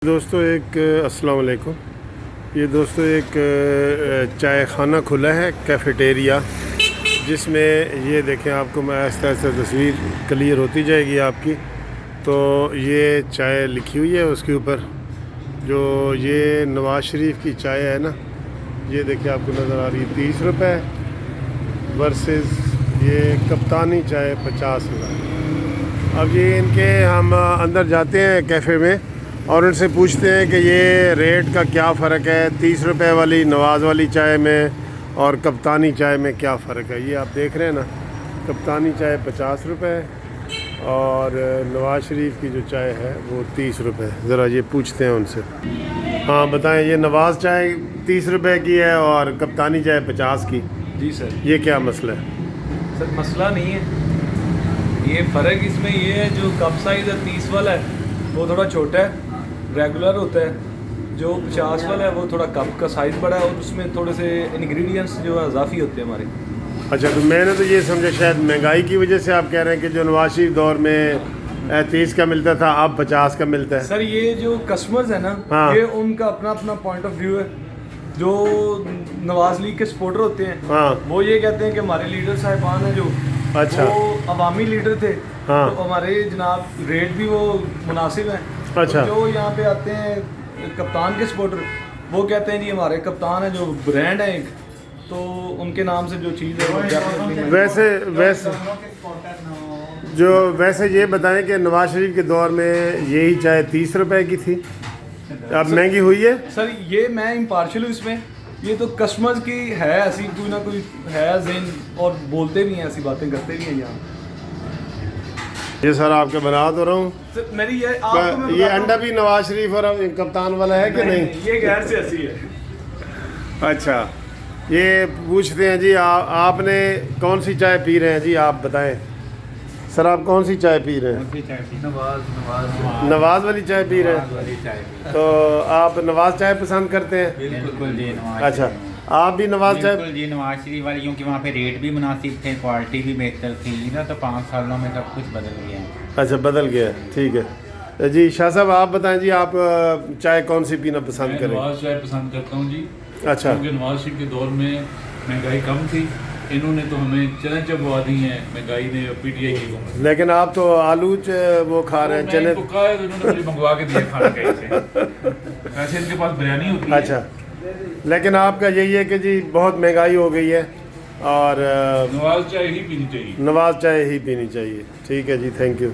दोस्तों अस्सलाम वालेकुम। ये दोस्तों एक चाय खाना खुला है, कैफ़ेटेरिया, जिसमें ये देखें, आपको मैं आहिस्ता आहिस्ता तस्वीर क्लियर होती जाएगी आपकी। तो ये चाय लिखी हुई है उसके ऊपर, जो ये नवाज़ शरीफ की चाय है ना, ये देखिए आपको नज़र आ रही है 30 रुपये वर्सेस ये कप्तानी चाय 50 रुपये। अब ये इनके हम अंदर जाते हैं कैफ़े में और उनसे पूछते हैं कि ये रेट का क्या फ़र्क है 30 रुपये वाली नवाज़ वाली चाय में और कप्तानी चाय में क्या फ़र्क है। ये आप देख रहे हैं ना, कप्तानी चाय 50 रुपये और नवाज़ शरीफ की जो चाय है वो 30 रुपये। ज़रा ये पूछते हैं उनसे। हाँ बताएं, ये नवाज़ चाय 30 रुपये की है और कप्तानी चाय 50 की। जी सर, ये क्या मसला है? सर मसला नहीं है, ये फ़र्क इसमें ये है, जो कप साइज़ है 30 वाला है वो थोड़ा छोटा है, रेगुलर होता है। जो 50 वाला है वो थोड़ा कप का साइज़ बड़ा है और उसमें थोड़े से इंग्रेडिएंट्स जो है इजाफी होते हैं हमारे। अच्छा, तो मैंने तो ये समझा शायद महंगाई की वजह से आप कह रहे हैं कि जो नवाज शरीफ दौर में 30 का मिलता था अब 50 का मिलता है। सर ये जो कस्टमर्स है ना, हाँ। ये उनका अपना अपना पॉइंट ऑफ व्यू है। जो नवाज लीग के सपोर्टर होते हैं, हाँ। वो ये कहते हैं कि हमारे लीडर साहिबान हैं जो, अच्छा, वो अवामी लीडर थे। हाँ। तो हमारे जनाब रेट भी वो मुनासिब हैं। अच्छा। तो जो यहाँ पे आते हैं कप्तान के सपोर्टर, वो कहते हैं जी हमारे कप्तान है, जो ब्रांड है एक, तो उनके नाम से जो चीज़ है वो definitely वैसे ये बताएं कि नवाज शरीफ के दौर में यही चाय 30 रुपए की थी, अब महंगी हुई है? सर ये मैं इम्पार्शल हूँ इसमें, ये तो कस्टमर्स की है, ऐसी कोई ना कोई है ज़हन, और बोलते भी हैं, ऐसी बातें करते भी हैं यहाँ। ये सर आपके बना तो रहा हूँ, मेरी ये ये अंडा भी नवाज शरीफ और कप्तान वाला है कि नहीं? ये गैर से ऐसी है। अच्छा, ये पूछते हैं जी आपने कौन सी चाय पी रहे हैं जी, आप बताएं सर, आप कौन सी चाय पी रहे हैं? नवाज वाली चाय पी रहे हैं। तो आप नवाज चाय पसंद करते हैं? बिल्कुल जी, नवाज। अच्छा, आप भी नवाज चाय? बिल्कुल जी, नवाज शरीफ वाली, क्योंकि वहाँ पे रेट भी मुनासिब थे, क्वालिटी भी बेहतर थी ना, तो 5 सालों में सब कुछ बदल गया। अच्छा, बदल गया, ठीक है जी। शाह साहब आप बताएं जी, आप चाय कौन सी पीना पसंद करें? नवाज चाय पसंद करता हूँ जी। अच्छा, क्योंकि नवाज शरीफ के दौर में महंगाई कम थी, इन्होंने तो हमें चने चबवा दी हैं महंगाई ने, पीटीआई की को। लेकिन आप तो आलू वो खा रहे हैं, चने। तो कहा है तो इन्होंने मुझे मंगवा के दिया खाना कहीं से। वैसे इनके पास बिरयानी होती है। अच्छा, लेकिन आपका यही है कि जी बहुत महंगाई हो गई है और नवाज चाय ही पीनी चाहिए। नवाज चाय ही पीनी चाहिए। ठीक है जी, थैंक यू।